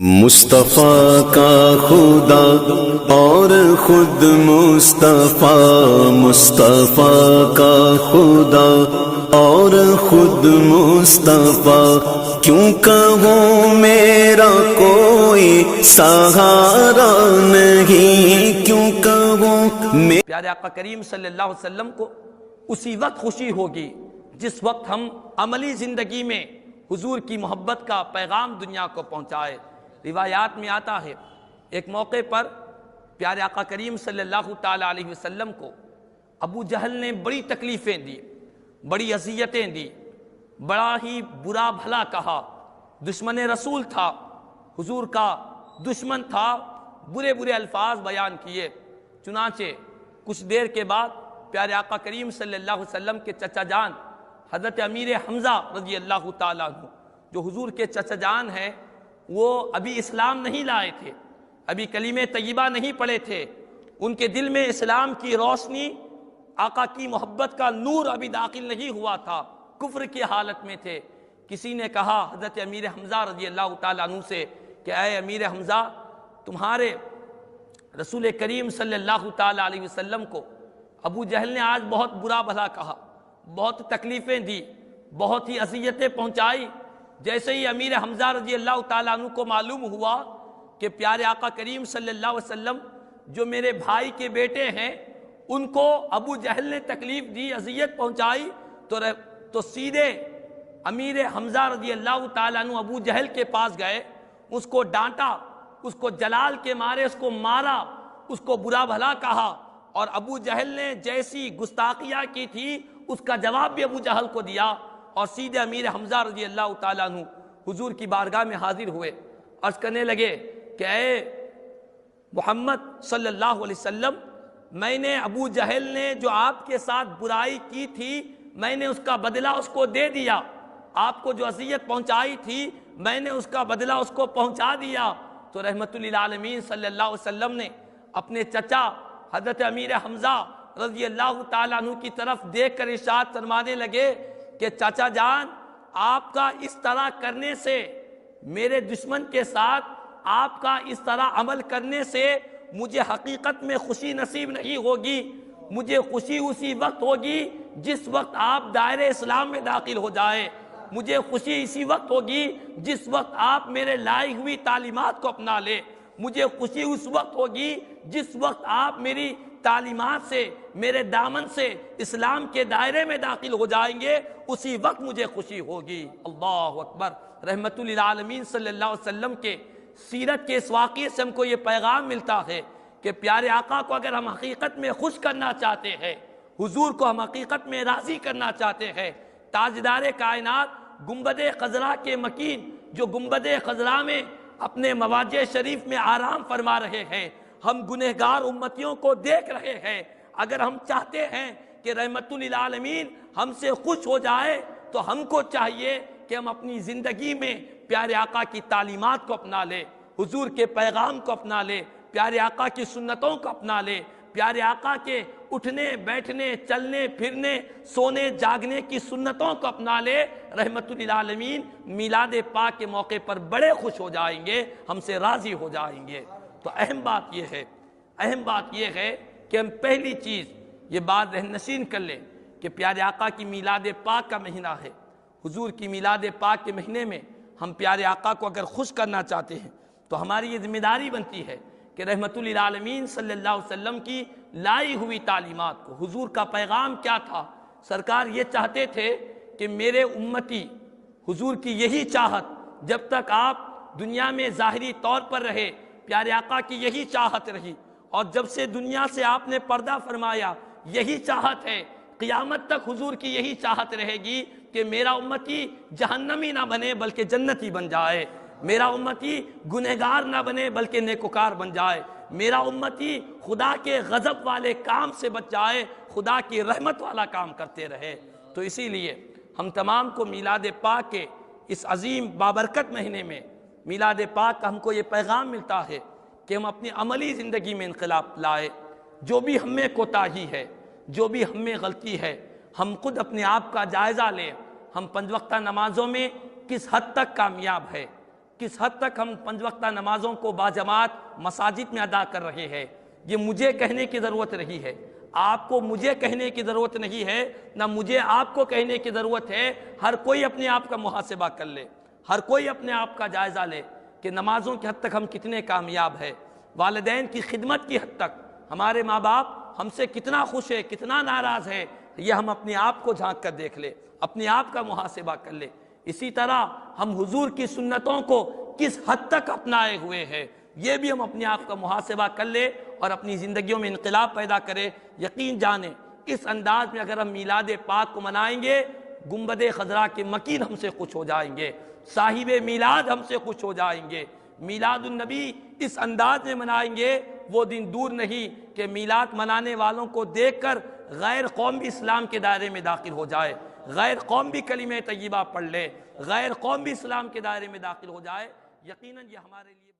مصطفیٰ کا خدا اور خود مصطفیٰ، مصطفیٰ کا خدا اور خود مصطفیٰ، کیوں کہوں میرا کوئی سہارا نہیں، کیوں کہوں پیارے آقا کریم صلی اللہ علیہ وسلم کو اسی وقت خوشی ہوگی جس وقت ہم عملی زندگی میں حضور کی محبت کا پیغام دنیا کو پہنچائے۔ روایات میں آتا ہے ایک موقع پر پیارے آقا کریم صلی اللہ تعالیٰ علیہ وسلم کو ابو جہل نے بڑی تکلیفیں دی، بڑی اذیتیں دی، بڑا ہی برا بھلا کہا، دشمن رسول تھا، حضور کا دشمن تھا، برے برے الفاظ بیان کیے۔ چنانچہ کچھ دیر کے بعد پیارے آقا کریم صلی اللہ علیہ وسلم کے چچا جان حضرت امیر حمزہ رضی اللہ تعالیٰ عنہ، جو حضور کے چچا جان ہیں، وہ ابھی اسلام نہیں لائے تھے، ابھی کلمہ طیبہ نہیں پڑھے تھے، ان کے دل میں اسلام کی روشنی، آقا کی محبت کا نور ابھی داخل نہیں ہوا تھا، کفر کی حالت میں تھے۔ کسی نے کہا حضرت امیر حمزہ رضی اللہ تعالیٰ عنہ سے کہ اے امیر حمزہ، تمہارے رسول کریم صلی اللہ تعالیٰ علیہ وسلم کو ابو جہل نے آج بہت برا بھلا کہا، بہت تکلیفیں دی، بہت ہی اذیتیں پہنچائی۔ جیسے ہی امیر حمزہ رضی اللہ تعالیٰ عنہ کو معلوم ہوا کہ پیارے آقا کریم صلی اللہ علیہ وسلم جو میرے بھائی کے بیٹے ہیں ان کو ابو جہل نے تکلیف دی، اذیت پہنچائی، تو سیدھے امیر حمزہ رضی اللہ تعالیٰ عنہ ابو جہل کے پاس گئے، اس کو ڈانٹا، اس کو جلال کے مارے اس کو مارا، اس کو برا بھلا کہا، اور ابو جہل نے جیسی گستاخیاں کی تھی اس کا جواب بھی ابو جہل کو دیا، اور سیدھے امیر حمزہ رضی اللہ تعالیٰ عنہ حضور کی بارگاہ میں حاضر ہوئے، عرض کرنے لگے کہ اے محمد صلی اللہ علیہ وسلم، میں نے ابو جہل نے جو آپ کے ساتھ برائی کی تھی میں نے اس کا بدلہ اس کو دے دیا، آپ کو جو اذیت پہنچائی تھی میں نے اس کا بدلہ اس کو پہنچا دیا۔ تو رحمت للعالمین صلی اللہ علیہ وسلم نے اپنے چچا حضرت امیر حمزہ رضی اللہ تعالیٰ عنہ کی طرف دیکھ کر ارشاد فرمانے لگے کہ چچا جان، آپ کا اس طرح کرنے سے، میرے دشمن کے ساتھ آپ کا اس طرح عمل کرنے سے مجھے حقیقت میں خوشی نصیب نہیں ہوگی، مجھے خوشی اسی وقت ہوگی جس وقت آپ دائرہ اسلام میں داخل ہو جائے، مجھے خوشی اسی وقت ہوگی جس وقت آپ میرے لائی ہوئی تعلیمات کو اپنا لے، مجھے خوشی اس وقت ہوگی جس وقت آپ میری تعلیمات سے، میرے دامن سے اسلام کے دائرے میں داخل ہو جائیں گے، اسی وقت مجھے خوشی ہوگی۔ اللہ اکبر۔ رحمت للعالمین صلی اللہ علیہ وسلم کے سیرت کے اس واقعے سے ہم کو یہ پیغام ملتا ہے کہ پیارے آقا کو اگر ہم حقیقت میں خوش کرنا چاہتے ہیں، حضور کو ہم حقیقت میں راضی کرنا چاہتے ہیں، تاجدار کائنات گنبد خضرا کے مکین جو گنبد خضرا میں اپنے مواجہ شریف میں آرام فرما رہے ہیں، ہم گنہگار امتیوں کو دیکھ رہے ہیں، اگر ہم چاہتے ہیں کہ رحمت للعالمین ہم سے خوش ہو جائے تو ہم کو چاہیے کہ ہم اپنی زندگی میں پیارے آقا کی تعلیمات کو اپنا لیں، حضور کے پیغام کو اپنا لیں، پیارے آقا کی سنتوں کو اپنا لیں، پیارے آقا کے اٹھنے بیٹھنے چلنے پھرنے سونے جاگنے کی سنتوں کو اپنا لے۔ رحمت للعالمین میلاد پاک کے موقع پر بڑے خوش ہو جائیں گے، ہم سے راضی ہو جائیں گے۔ تو اہم بات یہ ہے کہ ہم پہلی چیز یہ بات ذہن نشین کر لیں کہ پیارے آقا کی میلاد پاک کا مہینہ ہے، حضور کی میلاد پاک کے مہینے میں ہم پیارے آقا کو اگر خوش کرنا چاہتے ہیں تو ہماری یہ ذمہ داری بنتی ہے کہ رحمت للعالمین صلی اللہ علیہ وسلم کی لائی ہوئی تعلیمات کو، حضور کا پیغام کیا تھا، سرکار یہ چاہتے تھے کہ میرے امتی، حضور کی یہی چاہت جب تک آپ دنیا میں ظاہری طور پر رہے، پیارے آقا کی یہی چاہت رہی، اور جب سے دنیا سے آپ نے پردہ فرمایا یہی چاہت ہے، قیامت تک حضور کی یہی چاہت رہے گی کہ میرا امتی جہنمی نہ بنے بلکہ جنتی بن جائے، میرا امتی گنہگار نہ بنے بلکہ نیکوکار بن جائے، میرا امتی خدا کے غضب والے کام سے بچ جائے، خدا کی رحمت والا کام کرتے رہے۔ تو اسی لیے ہم تمام کو میلاد پاک کے اس عظیم بابرکت مہینے میں میلاد پاک کا ہم کو یہ پیغام ملتا ہے کہ ہم اپنی عملی زندگی میں انقلاب لائے، جو بھی ہم میں کوتاہی ہے، جو بھی ہم میں غلطی ہے، ہم خود اپنے آپ کا جائزہ لیں، ہم 5 وقتہ نمازوں میں کس حد تک کامیاب ہے، کس حد تک ہم 5 وقتہ نمازوں کو باجماعت مساجد میں ادا کر رہے ہیں، یہ مجھے کہنے کی ضرورت نہیں ہے، آپ کو مجھے کہنے کی ضرورت نہیں ہے، نہ مجھے آپ کو کہنے کی ضرورت ہے۔ ہر کوئی اپنے آپ کا محاسبہ کر لے، ہر کوئی اپنے آپ کا جائزہ لے کہ نمازوں کی حد تک ہم کتنے کامیاب ہیں، والدین کی خدمت کی حد تک ہمارے ماں باپ ہم سے کتنا خوش ہے، کتنا ناراض ہے، یہ ہم اپنے آپ کو جھانک کر دیکھ لے، اپنے آپ کا محاسبہ کر لے۔ اسی طرح ہم حضور کی سنتوں کو کس حد تک اپنائے ہوئے ہیں، یہ بھی ہم اپنے آپ کا محاسبہ کر لے اور اپنی زندگیوں میں انقلاب پیدا کرے۔ یقین جانیں اس انداز میں اگر ہم میلاد پاک کو منائیں گے، گنبد خضرا کے مکین ہم سے خوش ہو جائیں گے، صاحب میلاد ہم سے خوش ہو جائیں گے۔ میلاد النبی اس انداز میں منائیں گے، وہ دن دور نہیں کہ میلاد منانے والوں کو دیکھ کر غیر قوم بھی اسلام کے دائرے میں داخل ہو جائے، غیر قوم بھی کلمہ طیبہ پڑھ لے، غیر قوم بھی اسلام کے دائرے میں داخل ہو جائے۔ یقیناً یہ ہمارے لیے